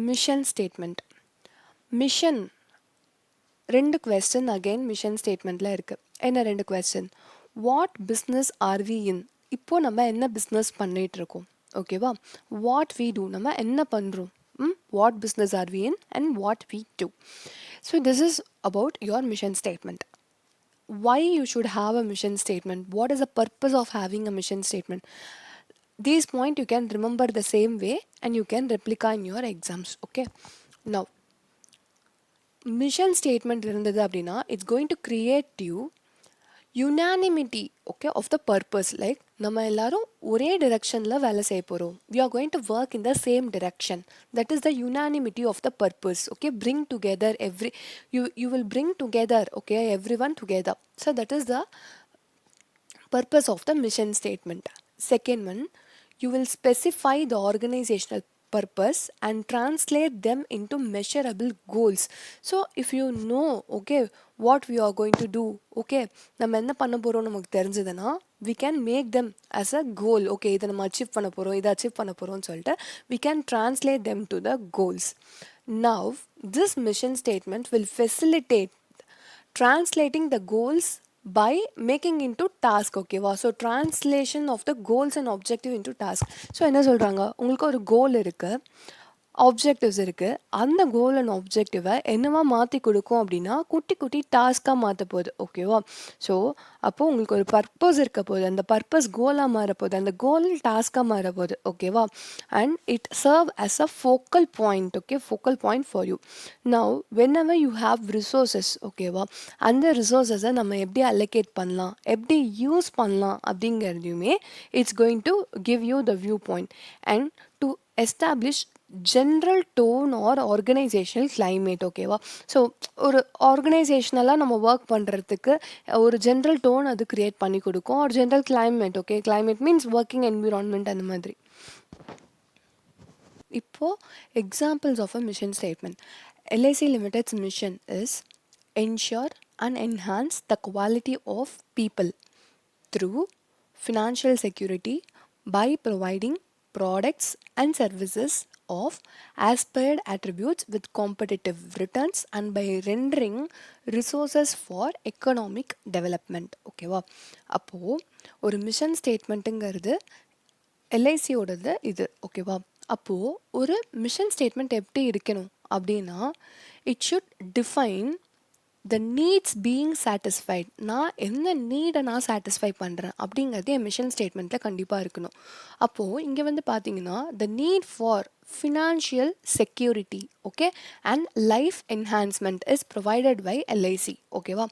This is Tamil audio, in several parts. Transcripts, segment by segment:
Mission statement. மிஷன் ரெண்டு கொஸ்டின் அகைன் மிஷன் ஸ்டேட்மெண்ட்டில் இருக்குது. என்ன ரெண்டு question? What business are we in? இப்போது நம்ம என்ன பிஸ்னஸ் பண்ணிகிட்ருக்கோம், ஓகேவா? வாட் வி டூ, நம்ம என்ன பண்ணுறோம். What business are we in and what we do. So this is about your mission statement. Why you should have a mission statement? What is the purpose of having a mission statement? These points you can remember the same way and you can replica in your exams. Okay, now mission statement irundhathu appadina, it's going to create you unanimity, okay, of the purpose. Like நம்ம எல்லாரும் ஒரே directionல வேலை செய்ய போகிறோம். We are going to work in the same direction. That is the unanimity of the purpose. Okay, bring together you will bring together, okay, everyone together. So that is the purpose of the mission statement. Second one, you will specify the organizational purpose and translate them into measurable goals. So if you know, okay, what we are going to do, okay, நம்ம என்ன பண்ண போகிறோம் நமக்கு தெரிஞ்சதுன்னா we can make them as a goal. Okay, இதை நம்ம அச்சீவ் பண்ண போகிறோம், இதை அச்சீவ் பண்ண போகிறோம்னு சொல்லிட்டு we can translate them to the goals. Now this mission statement will facilitate translating the goals by making into task. ஓகேவா? So translation of the goals and objective into task. So என்ன சொல்கிறாங்க, உங்களுக்கு ஒரு கோல் இருக்குது, ஆப்ஜெக்டிவ்ஸ் இருக்குது. அந்த கோல் அண்ட் ஆப்ஜெக்டிவை என்னவா மாற்றி கொடுக்கும் அப்படின்னா குட்டி குட்டி டாஸ்க்காக மாற்ற போகுது. ஓகேவா? ஸோ அப்போது உங்களுக்கு ஒரு பர்பஸ் இருக்க போகுது, அந்த பர்பஸ் கோலாக மாறப்போகுது, அந்த கோல் டாஸ்க்காக மாறப்போகுது. ஓகேவா? And it serve as a focal point. Okay, focal point for you. Now whenever you have resources, ஓகேவா, அந்த ரிசோர்ஸஸை நம்ம எப்படி allocate பண்ணலாம், எப்படி யூஸ் பண்ணலாம் அப்படிங்கிறதையுமே it's going to give you the view point and to establish general tone or organisational climate. ஓகேவா? ஸோ ஒரு ஆர்கனைசேஷனலாக நம்ம ஒர்க் பண்ணுறதுக்கு ஒரு ஜென்ரல் டோன் அது க்ரியேட் பண்ணி கொடுக்கும். ஒரு general climate. Okay, climate means working environment அந்த மாதிரி. இப்போது examples of a mission statement. LIC Limited's mission is ensure and enhance the quality of people through financial security by providing products and services of aspired attributes with competitive returns and by rendering resources for economic development. ஓகேவா? அப்போது ஒரு மிஷன் ஸ்டேட்மெண்ட்டுங்கிறது எல்ஐசியோடது இது. ஓகேவா? அப்போது ஒரு மிஷன் ஸ்டேட்மெண்ட் எப்படி இருக்கணும் அப்படின்னா it should define the needs being satisfied. நான் என்ன நீடை நான் சாட்டிஸ்ஃபை பண்ணுறேன் அப்படிங்கிறது என் மிஷன் ஸ்டேட்மெண்ட்டில் கண்டிப்பாக இருக்கணும். அப்போது இங்கே வந்து பார்த்தீங்கன்னா the need for financial security, okay, and life enhancement is provided by LIC. ஓகேவா?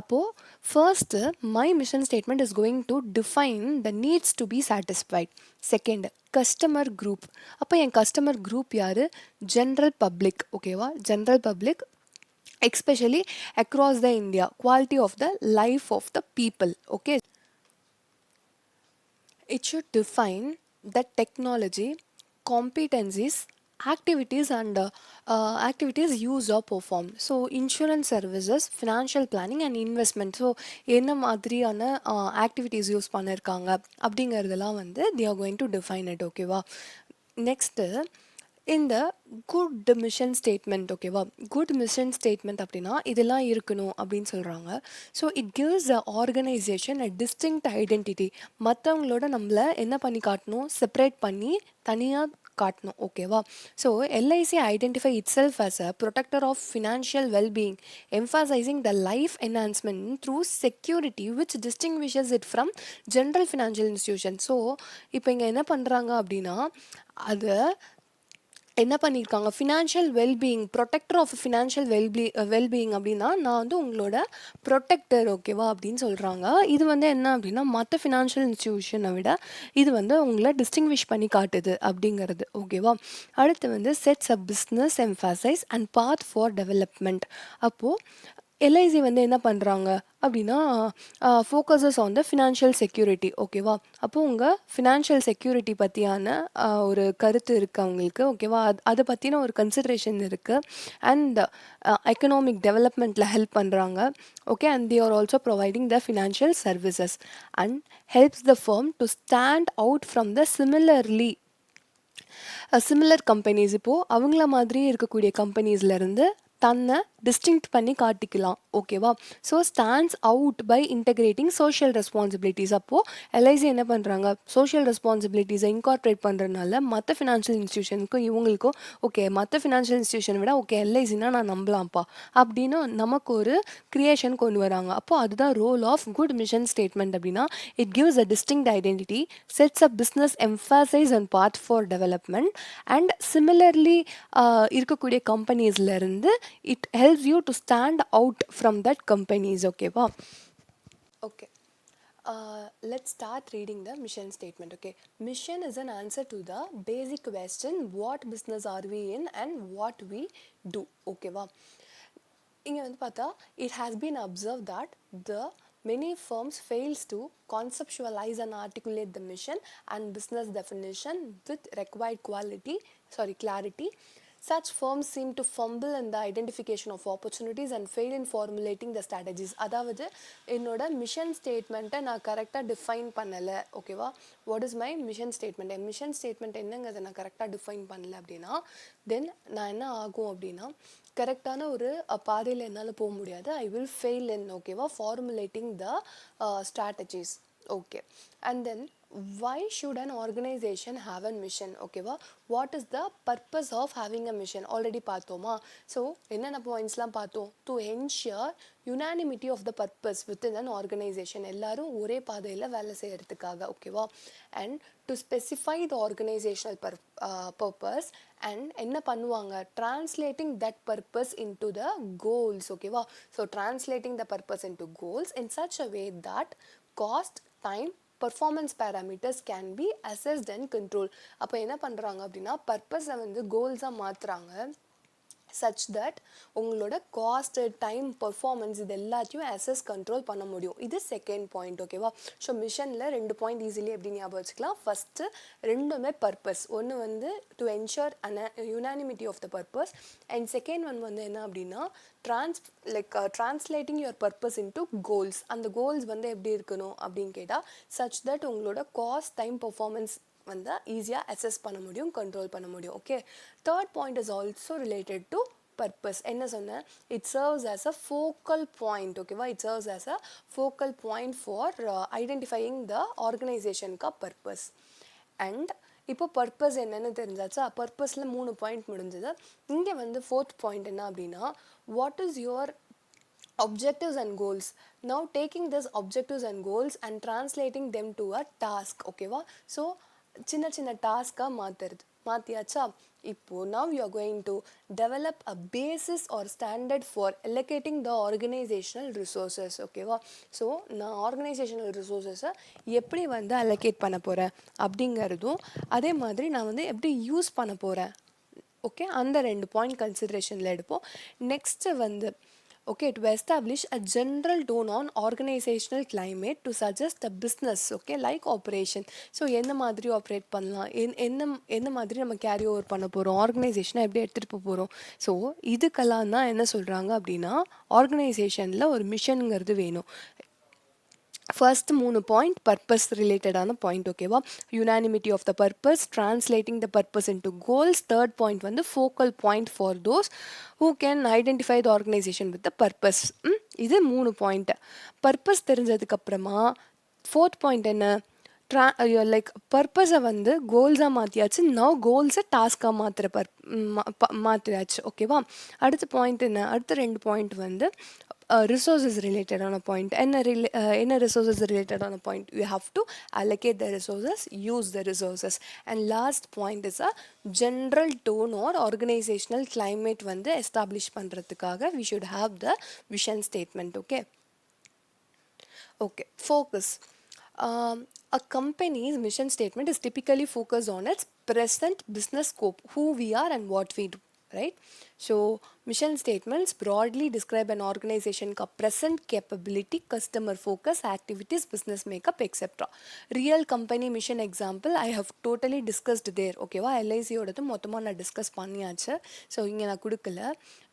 அப்போது first my mission statement is going to define the needs to be satisfied. Second, customer group. அப்போ என் கஸ்டமர் குரூப் யார்? General public. ஓகேவா? General public especially across the India, quality of the life of the people. Okay, it should define the technology, competencies, activities and activities used or performed. So insurance services, financial planning and investment. So என்ன மாதிரியான activities யூஸ் பண்ணியிருக்காங்க அப்படிங்கிறதெல்லாம் வந்து they are going to define it. ஓகேவா? நெக்ஸ்ட்டு இந்த குட் மிஷன் ஸ்டேட்மெண்ட். ஓகேவா? குட் மிஷன் ஸ்டேட்மெண்ட் அப்படின்னா இதெல்லாம் இருக்கணும் அப்படின்னு சொல்கிறாங்க. So it gives a organisation a distinct identity. மற்றவங்களோட நம்மளை என்ன பண்ணி காட்டணும்? செப்பரேட் பண்ணி தனியாக காட்டணும். ஓகேவா? So LIC identify itself as a protector of financial wellbeing emphasizing the life enhancement through security which distinguishes it from general financial institution. So இப்போ இங்கே என்ன பண்ணுறாங்க அப்படின்னா அதை என்ன பண்ணியிருக்காங்க? Financial wellbeing, protector of financial wellbeing அப்படின்னா நான் வந்து உங்களோட ப்ரொடெக்டர். ஓகேவா? அப்படின்னு சொல்கிறாங்க. இது வந்து என்ன அப்படின்னா மற்ற ஃபினான்ஷியல் இன்ஸ்டிடியூஷனை விட இது வந்து உங்களை டிஸ்டிங்விஷ் பண்ணி காட்டுது அப்படிங்கிறது. ஓகேவா? அடுத்து வந்து sets a business emphasize and path for development. அப்போது எல்ஐசி வந்து என்ன பண்ணுறாங்க அப்படின்னா focuses on the financial security. ஓகேவா? அப்போது உங்கள் ஃபினான்ஷியல் செக்யூரிட்டி பற்றியான ஒரு கருத்து இருக்குது அவங்களுக்கு. ஓகேவா? அதை பற்றின ஒரு கன்சிடரேஷன் இருக்குது. அண்ட் எக்கனாமிக் டெவலப்மெண்ட்டில் ஹெல்ப் பண்ணுறாங்க. Okay, and they are also providing the financial services and helps the firm to stand out from the similarly similar companies இப்போது அவங்கள மாதிரியே இருக்கக்கூடிய கம்பெனிஸ்லேருந்து தன்னை டிஸ்டிங்க்ட் பண்ணி காட்டிக்கலாம். ஓகேவா? So stands out by integrating social responsibilities. அப்போது எல்ஐசி என்ன பண்ணுறாங்க, சோஷியல் ரெஸ்பான்சிபிலிட்டிஸை இன்கார்பரேட் பண்ணுறதுனால மற்ற ஃபினான்ஷியல் இன்ஸ்டியூஷனுக்கும் இவங்களுக்கும் ஓகே மற்ற ஃபினான்ஷியல் இன்ஸ்டியூஷனை விட ஓகே எல்ஐசினா நான் நம்பலாம்ப்பா அப்படின்னு நமக்கு ஒரு கிரியேஷன் கொண்டு வராங்க. அப்போது அதுதான் role of good mission statement. அப்படின்னா it gives a distinct identity, sets a business emphasize and path for development. And similarly இருக்கக்கூடிய கம்பெனிஸ்லேருந்து it helps you to stand out from that companies. Okay va? Okay, let's start reading the mission statement. Okay, mission is an answer to the basic question what business are we in and what we do. Okay va? இங்கே வந்து பார்த்தா it has been observed that the many firms fails to conceptualize and articulate the mission and business definition with required clarity. Such firms seem to fumble in the identification of opportunities and fail in formulating the strategies. அதாவது என்னோட மிஷன் ஸ்டேட்மெண்ட்டை நான் கரெக்டாக டிஃபைன் பண்ணலை. ஓகேவா? What is my mission statement? N mission statement என்னங்கிறத நான் கரெக்டாக டிஃபைன் பண்ணல அப்படின்னா தென் நான் என்ன ஆகும் அப்படின்னா கரெக்டான ஒரு பாதையில் என்னால் போக முடியாது. ஐ வில் ஃபெயில் இன் ஓகேவா formulating the strategies. Okay, and then why should an organization have a mission? ஓகேவா? What is the purpose of having a mission already பார்த்தோமா? ஸோ என்னென்ன பாயிண்ட்ஸ்லாம் பார்த்தோம்? To ensure unanimity of the purpose within an organisation, எல்லாரும் ஒரே பாதையில் வேலை செய்கிறதுக்காக. ஓகேவா? And to specify the organisational purpose and என்ன பண்ணுவாங்க, translating that purpose into the goals. ஓகேவா? So translating the purpose into goals in such a way that cost, time, performance parameters can be assessed and controlled. அப்போ என்ன பண்ணுறாங்க அப்படின்னா பர்பஸை வந்து கோல்ஸாக மாற்றுறாங்க such that உங்களோட காஸ்ட், டைம், பர்ஃபார்மன்ஸ் இது எல்லாத்தையும் அசஸ் கண்ட்ரோல் பண்ண முடியும். இது செகண்ட் பாயிண்ட். ஓகேவா? ஸோ மிஷனில் 2 பாயிண்ட் ஈஸிலி எப்படி ஞாபகம் வச்சுக்கலாம். ஃபஸ்ட்டு ரெண்டுமே பர்பஸ். ஒன்று வந்து to ensure unanimity of the purpose and second one வந்து என்ன அப்படின்னா translating your purpose into goals. அந்த கோல்ஸ் வந்து எப்படி இருக்கணும் அப்படின்னு கேட்டால் சச் தட் உங்களோட காஸ்ட், டைம், பர்ஃபார்மன்ஸ் வந்து ஈஸியாக அசஸ் பண்ண முடியும், கண்ட்ரோல் பண்ண முடியும். Okay, third point is also related to purpose. என்ன சொன்னேன்? It serves as a focal point. ஓகேவா? It serves as a focal point for identifying the ஆர்கனைசேஷனுக்கா பர்பஸ். அண்ட் இப்போ பர்பஸ் என்னன்னு தெரிஞ்சாச்சா? பர்பஸில் 3 பாயிண்ட் முடிஞ்சது. இங்கே வந்து ஃபோர்த் பாயிண்ட் என்ன அப்படின்னா what is your objectives and goals. Now taking this objectives and goals and translating them to a task. ஓகேவா? ஸோ சின்ன சின்ன டாஸ்காக மாற்றியாச்சா? இப்போது now you are going to develop a basis or standard for allocating the organizational resources. ஓகேவா? ஸோ நான் ஆர்கனைசேஷனல் ரிசோர்ஸஸை எப்படி வந்து allocate பண்ண போகிறேன் அப்படிங்கிறதும் அதே மாதிரி நான் வந்து எப்படி யூஸ் பண்ண போகிறேன். ஓகே, அந்த 2 பாயிண்ட் கன்சிடரேஷனில் எடுப்போம். நெக்ஸ்ட்டு வந்து okay, to establish a general tone on organizational climate to suggest a business, okay, like operation. So என்ன மாதிரி ஆப்ரேட் பண்ணலாம், என்ன மாதிரி நம்ம கேரி ஓவர் பண்ண போகிறோம், ஆர்கனைசேஷனை எப்படி எடுத்துகிட்டு போகிறோம். ஸோ இதுக்கெல்லாம் தான் என்ன சொல்கிறாங்க அப்படின்னா ஆர்கனைசேஷனில் ஒரு மிஷனுங்கிறது வேணும். ஃபர்ஸ்ட் 3 பாயிண்ட் பர்பஸ் ரிலேட்டடான பாயிண்ட். ஓகேவா? Unanimity of the purpose, translating the purpose into goals. Third point வந்து focal point for those who can identify the organisation with the purpose. இது 3 பாயிண்ட்டு. பர்பஸ் தெரிஞ்சதுக்கப்புறமா ஃபோர்த் பாயிண்ட் என்ன, லைக் பர்பஸை வந்து கோல்ஸாக மாற்றியாச்சு. நவ் கோல்ஸை டாஸ்காக மாற்றியாச்சு. ஓகேவா? அடுத்த பாயிண்ட் என்ன, அடுத்த 2 பாயிண்ட் வந்து resources ரிலேட்டடான பாயிண்ட். என்ன resources ரிலேட்டடான point, you have to allocate the resources, use the resources. and last point is a general tone or organizational climate வந்து establish பண்ணுறதுக்காக we should have the vision statement. okay, focus. A company's mission statement is typically focused on its present business scope, who we are and what we do, right? So mission statements broadly describe an organization ka present capability, customer focus, activities, business makeup, etc. Real company mission example I have totally discussed there. ஓகேவா, எல்ஐசியோடது மொத்தமாக நான் டிஸ்கஸ் பண்ணியாச்சு. ஸோ இங்கே நான் கொடுக்கல.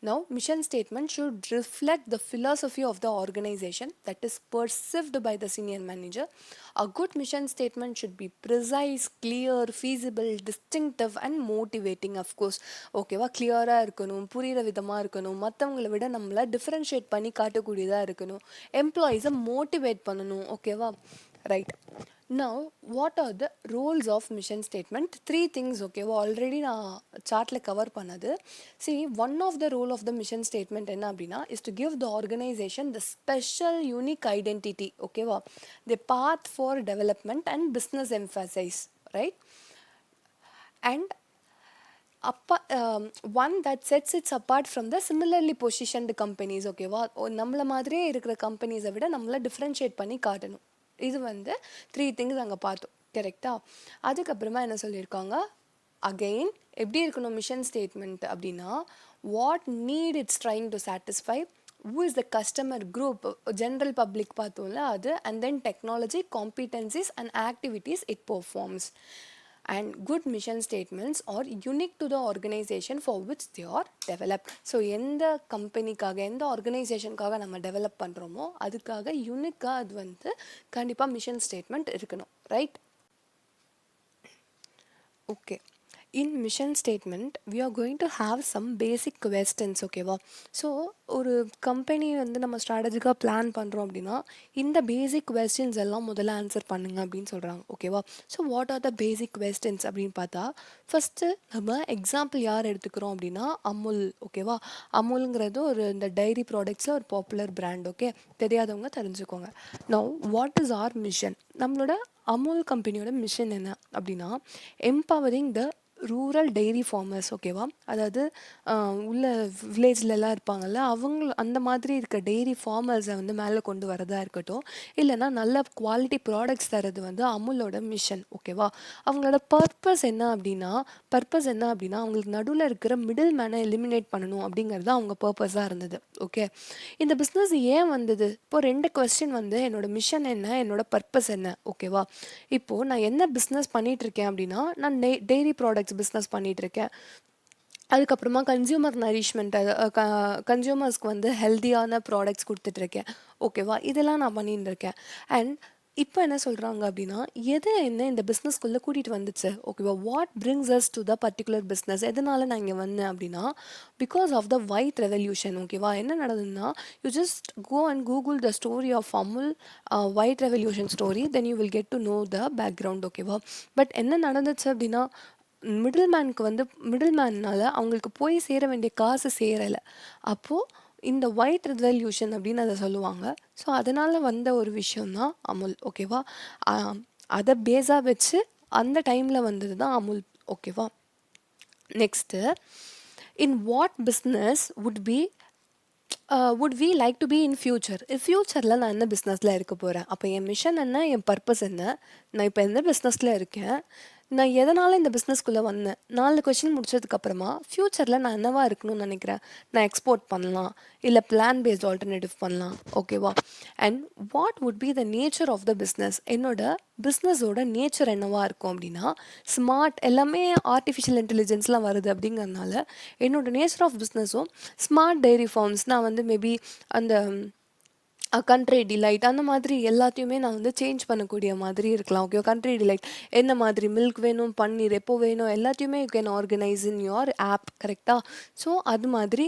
Now mission statement should reflect the philosophy of the organization that is perceived by the senior manager. A good mission statement should be precise, clear, feasible, distinctive and motivating. Of course, ஓகேவா, கிளியராக இருக்கணும், புரிகிற விதமாக இருக்கணும், மற்றவங்களை விட நம்மளை டிஃப்ரென்ஷியேட் பண்ணி காட்டக்கூடியதாக இருக்கணும், எம்ப்ளாயீஸை மோட்டிவேட் பண்ணணும். ஓகேவா, right. Now what are the roles of mission statement? Three things. ஓகேவா, ஆல்ரெடி நான் சார்ட்டில் கவர் பண்ணது. See, one of the role of the mission statement என்ன அப்படின்னா is to give the organization the special unique identity. ஓகேவா, the path for development and business emphasis, right? And one that sets it apart from the similarly positioned companies. ஓகேவா, நம்மளை மாதிரியே இருக்கிற கம்பெனிஸை விட நம்மளை டிஃப்ரென்ஷியேட் பண்ணி காட்டணும். இது வந்து 3 திங்ஸ் அங்கே பார்த்தோம். கரெக்டாக. அதுக்கப்புறமா என்ன சொல்லியிருக்காங்க, அகெயின் எப்படி இருக்கணும் மிஷன் ஸ்டேட்மெண்ட் அப்படின்னா, what need it's trying to satisfy, who is the customer group, general public பார்த்தோம்ல அது, and then technology, competencies and activities it performs. And good mission statements are unique to the organization for which they are developed. So எந்த கம்பெனிக்காக எந்த ஆர்கனைசேஷனுக்காக நம்ம டெவலப் பண்ணுறோமோ அதுக்காக யூனிக்காக அது வந்து கண்டிப்பாக மிஷன் ஸ்டேட்மெண்ட் இருக்கணும். Right? Okay. In mission statement we are going to have some basic questions. ஓகேவா, ஸோ ஒரு கம்பெனி வந்து நம்ம ஸ்ட்ராட்டஜிக்காக பிளான் பண்ணுறோம் அப்படின்னா இந்த பேசிக் கொஸ்டின்ஸ் எல்லாம் முதல்ல ஆன்சர் பண்ணுங்க அப்படின்னு சொல்கிறாங்க. ஓகேவா, so what are the basic questions அப்படின்னு பார்த்தா, ஃபஸ்ட்டு நம்ம எக்ஸாம்பிள் யார் எடுத்துக்கிறோம் அப்படின்னா அமுல். ஓகேவா, அமுல்ங்கிறது ஒரு இந்த டைரி ப்ராடக்ட்ஸில் ஒரு பாப்புலர் பிராண்ட். ஓகே, தெரியாதவங்க தெரிஞ்சுக்கோங்க. Now what is our mission? நம்மளோட அமுல் கம்பெனியோட மிஷன் என்ன அப்படின்னா, empowering the rural dairy farmers. ஓகேவா, அதாவது உள்ள வில்லேஜ்லலாம் இருப்பாங்கள்ல, அவங்க அந்த மாதிரி இருக்க டெய்ரி ஃபார்மர்ஸை வந்து மேலே கொண்டு வரதா இருக்கட்டும், இல்லைனா நல்ல குவாலிட்டி ப்ராடக்ட்ஸ் தரது வந்து அமுலோட மிஷன். ஓகேவா, அவங்களோட பர்பஸ் என்ன அப்படின்னா அவங்களுக்கு நடுவில் இருக்கிற மிடில் மேனை எலிமினேட் பண்ணணும் அப்படிங்கிறது அவங்க பர்பஸாக இருந்தது. ஓகே, இந்த பிஸ்னஸ் ஏன் வந்தது? இப்போது 2 கொஸ்டின் வந்து என்னோட மிஷன் என்ன, என்னோட பர்பஸ் என்ன. ஓகேவா, இப்போது நான் என்ன பிஸ்னஸ் பண்ணிகிட்ருக்கேன் அப்படின்னா, நான் டெய்ரி ப்ராடக்ட்ஸ் பிஸ்னஸ் பண்ணிகிட்ருக்கேன். அதுக்கப்புறமா கன்சியூமர் நரிஷ்மெண்ட், கன்சியூமர்ஸ்க்கு வந்து ஹெல்த்தியான ப்ராடக்ட்ஸ் கொடுத்துட்ருக்கேன். ஓகேவா, இதெல்லாம் நான் பண்ணிட்டு இருக்கேன். அண்ட் இப்போ என்ன சொல்கிறாங்க அப்படின்னா, என்ன இந்த பிஸ்னஸ்க்குள்ளே கூட்டிகிட்டு வந்துச்சு. ஓகேவா, what brings us to the particular business, எதனால் நான் இங்கே வந்தேன் அப்படின்னா because of the white revolution. ஓகேவா, என்ன நடந்ததுன்னா, you just go and Google the story of Amul white revolution story, then you will get to know the background. ஓகேவா, பட் என்ன நடந்துச்சு அப்படின்னா, மிடில் மேன்னால் அவங்களுக்கு போய் சேர வேண்டிய காசு சேரலை. அப்போது இந்த ஒயிட் ரெவல்யூஷன் அப்படின்னு அதை சொல்லுவாங்க. ஸோ அதனால் வந்த ஒரு விஷயந்தான் அமுல். ஓகேவா, அதை பேஸாக வச்சு அந்த டைமில் வந்தது தான் அமுல். ஓகேவா, next, in what business would we like to be in future? ஃப்யூச்சரில் நான் என்ன பிஸ்னஸில் இருக்க போகிறேன்? அப்போ என் மிஷன் என்ன, என் பர்பஸ் என்ன, நான் இப்போ எந்த பிஸ்னஸில் இருக்கேன், நான் எதனால் இந்த பிஸ்னஸ்குள்ளே வந்தேன், 4 கொஷின் முடிச்சதுக்கப்புறமா ஃப்யூச்சரில் நான் என்னவாக இருக்கணும்னு நினைக்கிறேன். நான் எக்ஸ்போர்ட் பண்ணலாம், இல்லை பிளான் பேஸ்ட் ஆல்டர்னேட்டிவ் பண்ணலாம். ஓகேவா, and what would be the nature of the business, என்னோட பிஸ்னஸோட நேச்சர் என்னவாக இருக்கும் அப்படின்னா ஸ்மார்ட், எல்லாமே ஆர்டிஃபிஷியல் இன்டெலிஜென்ஸ்லாம் வருது அப்படிங்கிறதுனால என்னோட நேச்சர் ஆஃப் பிஸ்னஸும் ஸ்மார்ட் டைரி ஃபார்ம்ஸ், நான் வந்து மேபி அந்த கண்ட்ரி டிலைட் அந்த மாதிரி எல்லாத்தையுமே நான் வந்து சேஞ்ச் பண்ணக்கூடிய மாதிரி இருக்கலாம். ஓகே, கண்ட்ரி டிலைட் என்ன மாதிரி மில்க் வேணும், பன்னீர் எப்போ வேணும், எல்லாத்தையுமே you can organise in your app. கரெக்டாக? ஸோ அது மாதிரி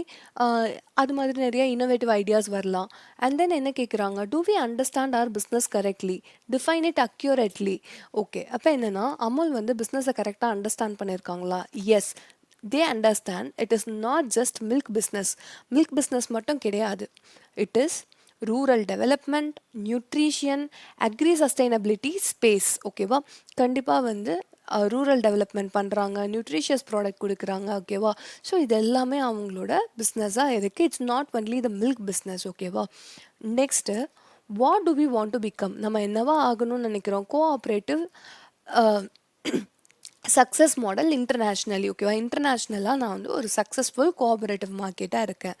நிறைய இன்னோவேட்டிவ் ஐடியாஸ் வரலாம். அண்ட் தென் என்ன கேட்குறாங்க, do we understand our business correctly, define it accurately. Okay, அப்போ என்னென்னா அமுல் வந்து பிஸ்னஸை கரெக்டாக அண்டர்ஸ்டாண்ட் பண்ணியிருக்காங்களா? Yes, they understand it is not just milk business மட்டும் கிடையாது. It is rural development, nutrition, agri sustainability, space. ஓகேவா, கண்டிப்பாக வந்து ரூரல் டெவலப்மெண்ட் பண்ணுறாங்க, நியூட்ரிஷியஸ் ப்ராடக்ட் கொடுக்குறாங்க. ஓகேவா, ஸோ இது எல்லாமே அவங்களோட பிஸ்னஸாக இருக்குது. It's not only the milk business. ஓகேவா, next, what do we want to become, நம்ம என்னவா ஆகணும்னு நினைக்கிறோம்? கோஆப்ரேட்டிவ் சக்ஸஸ் மாடல் இன்டர்நேஷ்னலி ஓகேவா இன்டர்நேஷ்னலாக நான் வந்து ஒரு சக்ஸஸ்ஃபுல் கோஆபரேட்டிவ் மார்க்கெட்டாக இருக்கேன்.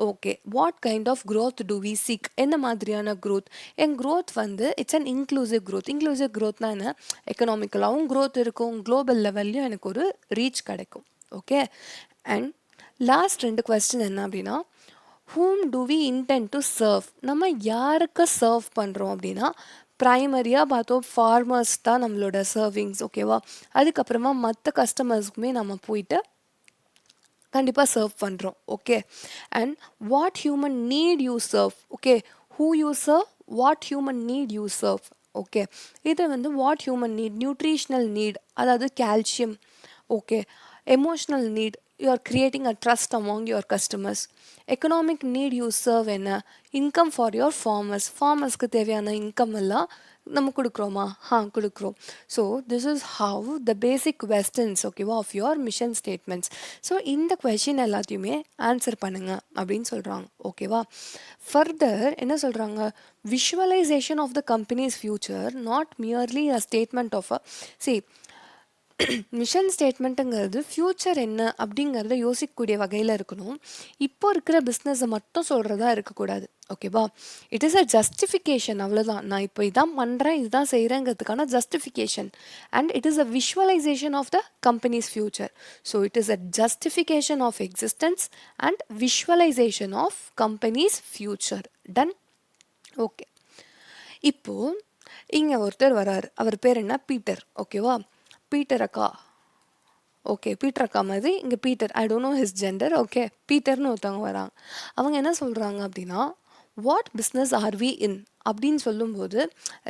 Okay what kind of growth do we seek என்ன மாதிரியான க்ரோத் என் க்ரோத் வந்து it's an inclusive growth. Inclusive க்ரோத்னா என்ன எக்கனாமிக்கலாகவும் க்ரோத் இருக்கும் குளோபல் லெவல்லையும் எனக்கு ஒரு ரீச் கிடைக்கும். ஓகே அண்ட் லாஸ்ட் 2 கொஸ்டின் என்ன அப்படின்னா whom do we intend to serve நம்ம யாருக்கு சர்வ் பண்ணுறோம் அப்படின்னா ப்ரைமரியாக பார்த்தோம் ஃபார்மர்ஸ் தான் நம்மளோட சர்விங்ஸ் ஓகேவா. அதுக்கப்புறமா மற்ற கஸ்டமர்ஸ்க்குமே நம்ம போயிட்டு கண்டிப்பாக சர்வ் பண்ணுறோம். Okay and what human need you serve okay who you serve what human need you serve. Okay இது வந்து what human need nutritional need அதாவது calcium. Okay emotional need you are creating a trust among your customers. Economic need you serve என்ன இன்கம் ஃபார் யுவர் ஃபார்மர்ஸ்க்கு தேவையான இன்கம் எல்லாம் நம்ம கொடுக்குறோமா கொடுக்குறோம். So this is how the basic questions ஓகேவா of your mission statements. So இந்த கொஷின் எல்லாத்தையுமே ஆன்சர் பண்ணுங்க அப்படின்னு சொல்கிறாங்க ஓகேவா. ஃபர்தர் என்ன சொல்கிறாங்க visualisation of the company's future not merely a statement of a C mission ஸ்டேட்மெண்ட்டுங்கிறது ஃப்யூச்சர் என்ன அப்படிங்கிறத யோசிக்கக்கூடிய வகையில் இருக்கணும். இப்போ இருக்கிற பிஸ்னஸை மட்டும் சொல்கிறதா இருக்கக்கூடாது ஓகேவா. இட் இஸ் அ ஜஸ்டிஃபிகேஷன் அவ்வளோதான். நான் இப்போ இதான் பண்ணுறேன் இதுதான் செய்கிறேங்கிறதுக்கான justification and it is a visualisation of the company's future. So it is a justification of existence and visualisation of company's future. Done. Okay இப்போது இங்கே ஒருத்தர் வராரு அவர் பேர் என்ன பீட்டர் ஓகேவா. பீட்டர் அக்கா ஓகே பீட்டர் அக்கா மாதிரி இங்கே Peter I don't know his gender. Okay பீட்டர்னு ஒருத்தவங்க வராங்க. அவங்க என்ன சொல்கிறாங்க அப்படின்னா what business are we in அப்படின்னு சொல்லும்போது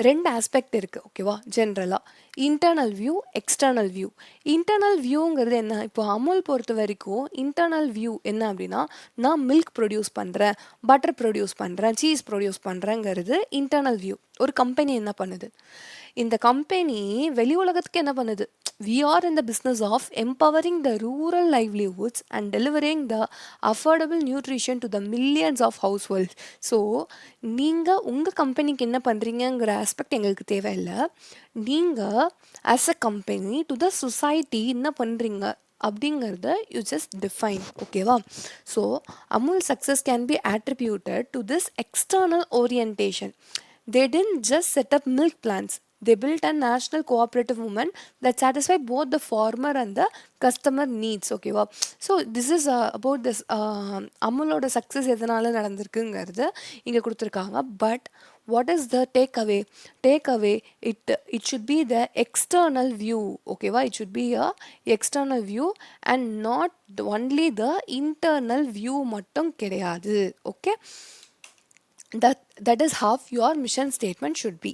2 ஆஸ்பெக்ட் இருக்குது ஓகேவா. ஜென்ரலாக internal view external view. Internal வியூங்கிறது என்ன இப்போ அமுல் பொறுத்த வரைக்கும் இன்டர்னல் வியூ என்ன அப்படின்னா நான் மில்க் ப்ரொடியூஸ் பண்ணுறேன் பட்டர் ப்ரொடியூஸ் பண்ணுறேன் சீஸ் ப்ரொடியூஸ் பண்ணுறேங்கிறது இன்டர்னல் வியூ. ஒரு கம்பெனி என்ன பண்ணுது இந்த கம்பெனி வெளி உலகத்துக்கு என்ன பண்ணுது we are in the business of empowering the rural livelihoods and delivering the affordable nutrition to the millions of households. So நீங்கள் உங்கள் கம்பெனிக்கு என்ன பண்ணுறீங்கிற ஆஸ்பெக்ட் எங்களுக்கு தேவையில்லை. நீங்கள் as a company to the society என்ன பண்ணுறீங்க அப்படிங்கிறத யூ ஜஸ்ட் டிஃபைன் ஓகேவா. So Amul success can be attributed to this external orientation. They didn't just set up milk plants. They built a national cooperative movement that satisfied both the farmer and the customer needs. ஓகேவா. So this is about this அமுலோட சக்ஸஸ் எதனால் நடந்திருக்குங்கிறது இங்கே கொடுத்துருக்காங்க. But what is the takeaway it should be the external view ஓகேவா. it should be a external view and not only the internal view மட்டும் கிடையாது. Okay that is how your mission statement should be.